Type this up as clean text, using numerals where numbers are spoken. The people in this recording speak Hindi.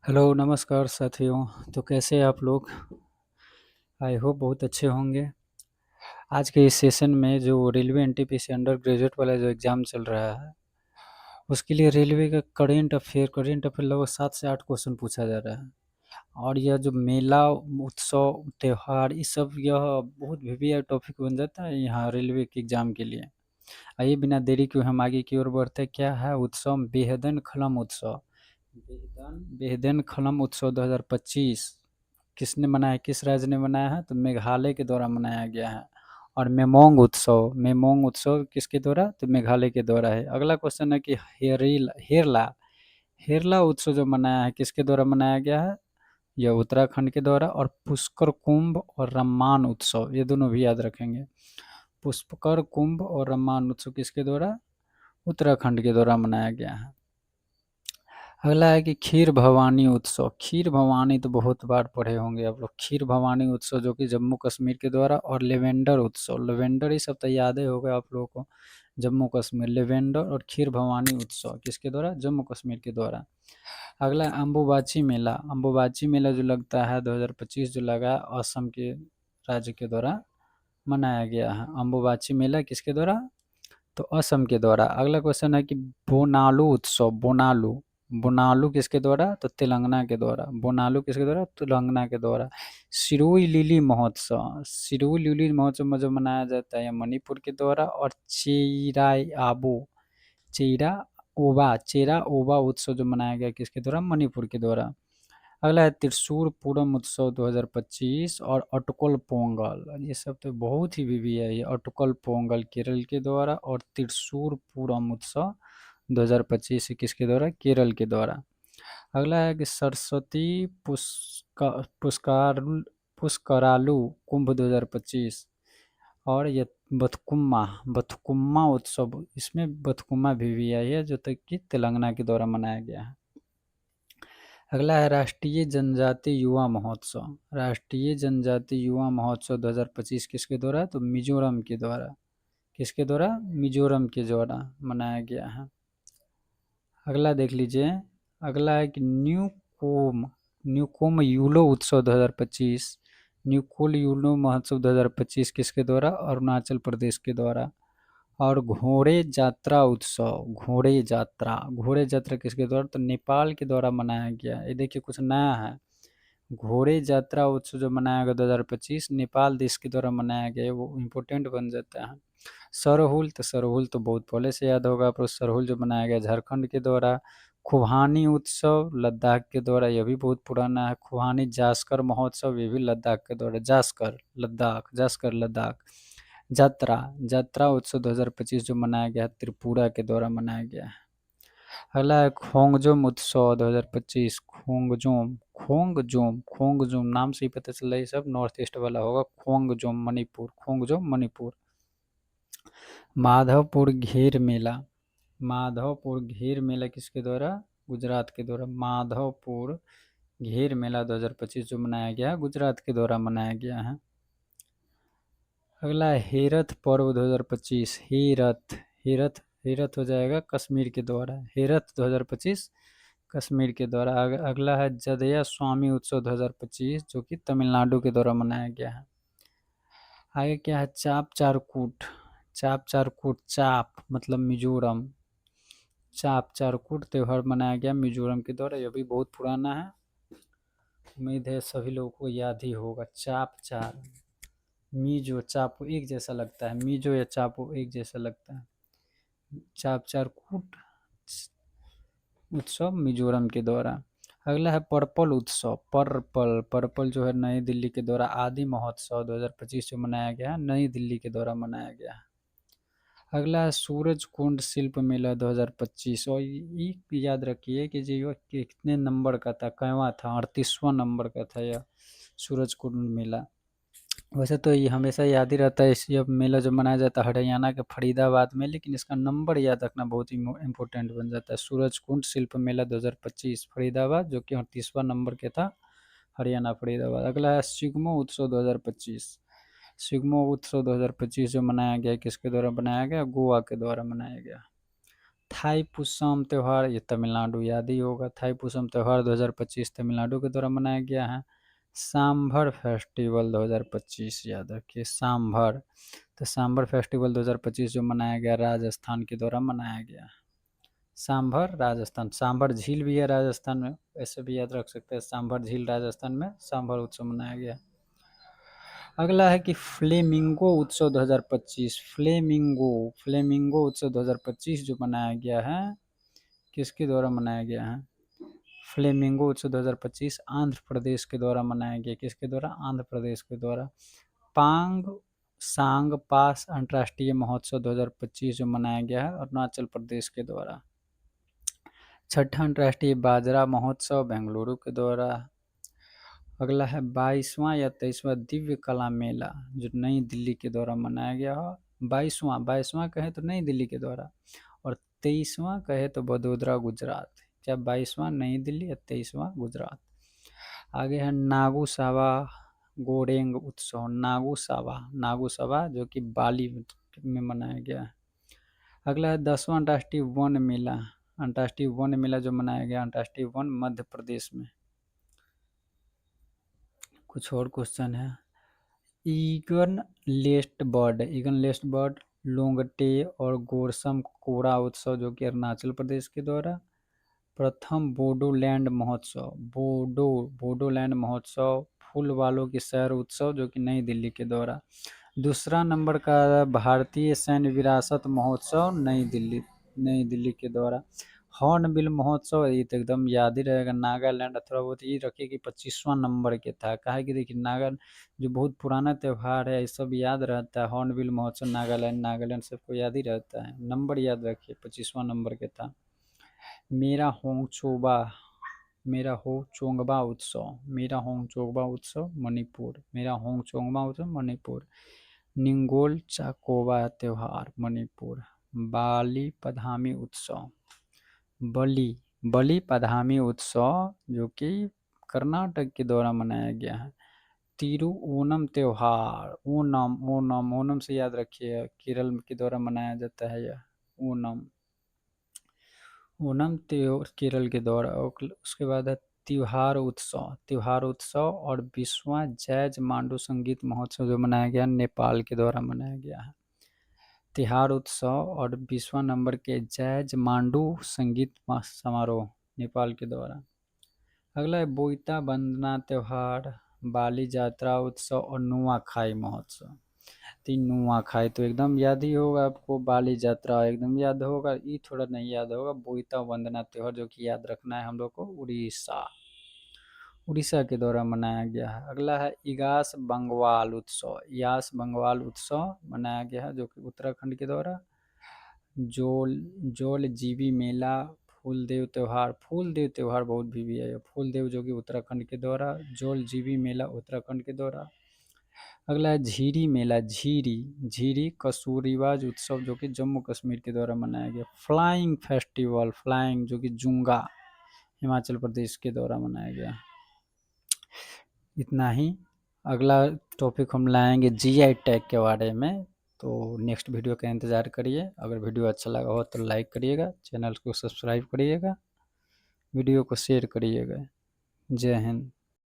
हेलो, नमस्कार साथियों। तो कैसे हैं आप लोग? आई होप बहुत अच्छे होंगे। आज के इस सेशन में जो रेलवे एनटीपीसी अंडर ग्रेजुएट वाला जो एग्ज़ाम चल रहा है, उसके लिए रेलवे का करेंट अफेयर लगभग 7 से 8 क्वेश्चन पूछा जा रहा है। और यह जो मेला, उत्सव, त्योहार, ये सब यह बहुत वीवीआई टॉपिक बन जाता है यहाँ रेलवे के एग्ज़ाम के लिए। आइए बिना देरी के हम आगे की ओर बढ़ते हैं। क्या है उत्सव? बेहदन खलम उत्सव। बेहदन खलम उत्सव 2025 किसने मनाया, किस राज्य ने मनाया है? तो मेघालय के द्वारा मनाया गया है। और मेमोंग उत्सव किसके द्वारा? तो मेघालय के द्वारा है। अगला क्वेश्चन है कि हेरला हेरला उत्सव जो मनाया है किसके द्वारा मनाया गया है? यह उत्तराखंड के द्वारा। और पुष्कर कुंभ और रम्मान उत्सव, ये दोनों भी याद रखेंगे। पुष्कर कुंभ और रम्मान उत्सव किसके द्वारा? उत्तराखंड के द्वारा मनाया गया है। अगला है कि खीर भवानी उत्सव। खीर भवानी तो बहुत बार पढ़े होंगे आप लोग। खीर भवानी उत्सव जो कि जम्मू कश्मीर के द्वारा। और लेवेंडर उत्सव, लेवेंडर ये सब तो याद ही होगा आप लोगों को। जम्मू कश्मीर लेवेंडर और खीर भवानी उत्सव किसके द्वारा? जम्मू कश्मीर के द्वारा। अगला है अम्बुबाची मेला। अम्बुबाची मेला जो लगता है 2025 जो लगा, असम के राज्य के द्वारा मनाया गया है। अम्बुबाची मेला किसके द्वारा? तो असम के द्वारा। अगला क्वेश्चन है कि बोनालू उत्सव। बोनालू बोनालू किसके द्वारा? तो तेलंगाना के द्वारा। बोनालू किसके द्वारा? तेलंगाना के द्वारा। सिरोई लिली महोत्सव। सिरोई लिली महोत्सव में जो मनाया जाता है मणिपुर के द्वारा। और चेरा ओबा उत्सव जो मनाया गया किसके द्वारा? मणिपुर के द्वारा। अगला है त्रिशूर पूरम उत्सव 2025 और अटकल पोंगल। ये सब तो बहुत ही विवि है। ये अटकल पोंगल केरल के द्वारा। और त्रिशूर पूरम उत्सव 2025 किसके द्वारा? केरल के द्वारा। अगला है कि सरस्वती पुष्कार पुष्करालु कुंभ 2025। और ये बथकुम्मा बथकुम्मा उत्सव, इसमें बथकुम्मा भी आई है जो तक कि तेलंगाना के द्वारा मनाया गया है। अगला है राष्ट्रीय जनजाति युवा महोत्सव। राष्ट्रीय जनजाति युवा महोत्सव 2025 किसके द्वारा? तो मिजोरम के द्वारा। किसके द्वारा? मिजोरम के द्वारा मनाया गया है। अगला देख लीजिए। अगला है कि न्यूकोम यूलो उत्सव 2025। न्यूकोल यूलो महोत्सव 2025 किसके द्वारा? अरुणाचल प्रदेश के द्वारा। और घोड़े यात्रा उत्सव। घोड़े यात्रा किसके द्वारा? तो नेपाल के द्वारा मनाया गया। ये देखिए कुछ नया है। घोड़े यात्रा उत्सव जो मनाया गया 2025 नेपाल देश के द्वारा मनाया गया, वो इम्पोर्टेंट बन जाता है। सरहुल तो बहुत पहले से याद होगा आपको। सरहुल जो मनाया गया झारखंड के द्वारा। खुबानी उत्सव लद्दाख के द्वारा, यह भी बहुत पुराना है। खुबानी जास्कर महोत्सव, ये भी लद्दाख के द्वारा। जास्कर लद्दाख। यात्रा यात्रा उत्सव 2025 जो मनाया गया त्रिपुरा के द्वारा मनाया गया है। अगला है खोंगजोम उत्सव 2025। खोंगजोम नाम से ही पता चल रहा है, सब नॉर्थ ईस्ट वाला होगा। खोंगजोम मणिपुर। माधवपुर घेर मेला किसके द्वारा? गुजरात के द्वारा। माधवपुर घेर मेला 2025 जो मनाया गया गुजरात के द्वारा मनाया गया है। अगला है हेरथ पर्व 2025। हेरथ हो जाएगा कश्मीर के द्वारा। हेरथ 2025 कश्मीर के द्वारा। अगला है जदया स्वामी उत्सव 2025 जो कि तमिलनाडु के द्वारा मनाया गया है। आगे क्या है? चाप मतलब मिजोरम। चाप चारकूट त्यौहार मनाया गया मिजोरम के द्वारा। यह भी बहुत पुराना है, उम्मीद है सभी लोगों को याद ही होगा। मीजो चापो एक जैसा लगता है। मीजो या चापो एक जैसा लगता है। चाप चारकूट उत्सव मिजोरम के द्वारा। अगला है पर्पल उत्सव। पर्पल जो है नई दिल्ली के द्वारा। आदि महोत्सव 2025 जो मनाया गया नई दिल्ली के द्वारा मनाया गया है। अगला है सूरज कुंड शिल्प मेला 2025। और ये याद रखिए कि जो कितने नंबर का था, कैवा था? 38वां नंबर का था यह सूरज कुंड मेला। वैसे तो ये हमेशा याद ही रहता है। ये मेला जो मनाया जाता है हरियाणा के फरीदाबाद में, लेकिन इसका नंबर याद रखना बहुत ही इम्पोर्टेंट बन जाता है। सूरज कुंड शिल्प मेला 2025 फरीदाबाद, जो कि 38वां नंबर के था, हरियाणा फरीदाबाद। अगला है सिग्मो उत्सव 2025। सिग्मो उत्सव 2025 जो मनाया गया किसके द्वारा बनाया गया? गोवा के द्वारा मनाया गया। थाईपुसम त्यौहार, ये तमिलनाडु याद ही होगा। थाईपुसम त्यौहार 2025 तमिलनाडु के द्वारा मनाया गया है। सांभर फेस्टिवल 2025 याद रखिए, सांभर। तो सांभर फेस्टिवल 2025 जो मनाया गया राजस्थान के द्वारा मनाया गया। सांभर राजस्थान, सांभर झील भी है राजस्थान में, ऐसे भी याद रख सकते हैं, सांभर झील राजस्थान में सांभर उत्सव मनाया गया। अगला है कि फ्लेमिंगो उत्सव 2025, फ्लेमिंगो उत्सव 2025 जो मनाया गया है, किसके द्वारा मनाया गया है? फ्लेमिंगो उत्सव 2025 आंध्र प्रदेश के द्वारा मनाया गया। किसके द्वारा? आंध्र प्रदेश के द्वारा। पांग सांग पास अंतर्राष्ट्रीय महोत्सव 2025 जो मनाया गया है अरुणाचल प्रदेश के द्वारा। छठा अंतर्राष्ट्रीय बाजरा महोत्सव बेंगलुरु के द्वारा। अगला है 22वां या 23वां दिव्य कला मेला जो नई दिल्ली के द्वारा मनाया गया हो। 22वां कहे तो नई दिल्ली के द्वारा, और 23वां कहे तो वडोदरा गुजरात। क्या 22वां नई दिल्ली या 23वां गुजरात? आगे है नागुसावा गोरेंग उत्सव, नागुसावा जो कि बाली में मनाया गया है। अगला है 10वां अंतर्राष्ट्रीय वन मेला, अंतर्राष्ट्रीय वन मेला जो मनाया गया अंतर्राष्ट्रीय वन मध्य प्रदेश में। कुछ और क्वेश्चन है। ईगन लेस्ट बर्ड लोंगटे और गोरसम कोरा उत्सव जो कि अरुणाचल प्रदेश के द्वारा। प्रथम बोडोलैंड महोत्सव फूल वालों की शहर उत्सव जो कि नई दिल्ली के द्वारा। दूसरा नंबर का भारतीय सैन्य विरासत महोत्सव नई दिल्ली के द्वारा। हॉर्नबिल महोत्सव, ये तो एकदम याद ही रहेगा, नागालैंड। थोड़ा बहुत ये रखिए कि 25वां नंबर के था, काहे कि देखिए नागा जो बहुत पुराना त्यौहार है, ये सब याद रहता है। हॉर्नबिल महोत्सव नागालैंड सबको याद ही रहता है। नंबर याद रखिए, 25वां नंबर के था। मेरा होंगचोंगबा उत्सव मणिपुर। निंगोल चाकोबा त्योहार मणिपुर। बलि पधामी उत्सव जो कि कर्नाटक के द्वारा मनाया गया है। तिरुओनम त्योहार, ओनम से याद रखिए, केरल के द्वारा मनाया जाता है यह ओनम केरल के द्वारा। उसके बाद है त्योहार उत्सव और 20वां जैज मांडू संगीत महोत्सव जो मनाया गया नेपाल के द्वारा मनाया गया है। त्योहार उत्सव और 20वां नंबर के जैज मांडू संगीत समारोह नेपाल के द्वारा। अगला है बोईता वंदना त्योहार, बाली यात्रा उत्सव और नुआखाई महोत्सव। नुआखाई तो एकदम याद ही होगा आपको, बाली यात्रा एकदम याद होगा, ये थोड़ा नहीं याद होगा। बोईता वंदना त्योहार जो कि याद रखना है हम लोग को, उड़ीसा के द्वारा मनाया गया है। अगला है यास बंगवाल उत्सव मनाया गया है जो कि उत्तराखंड के द्वारा। जोल जीवी मेला, फूलदेव त्योहार बहुत भी है, फूलदेव जो कि उत्तराखंड के द्वारा, जोल जीवी मेला उत्तराखंड के द्वारा। अगला है झीरी कसूरीवाज उत्सव जो कि जम्मू कश्मीर के द्वारा मनाया गया। फ्लाइंग जो कि जुंगा हिमाचल प्रदेश के द्वारा मनाया गया। इतना ही। अगला टॉपिक हम लाएंगे जीआई टैग के बारे में, तो नेक्स्ट वीडियो का इंतज़ार करिए। अगर वीडियो अच्छा लगा हो तो लाइक करिएगा, चैनल को सब्सक्राइब करिएगा, वीडियो को शेयर करिएगा। जय हिंद।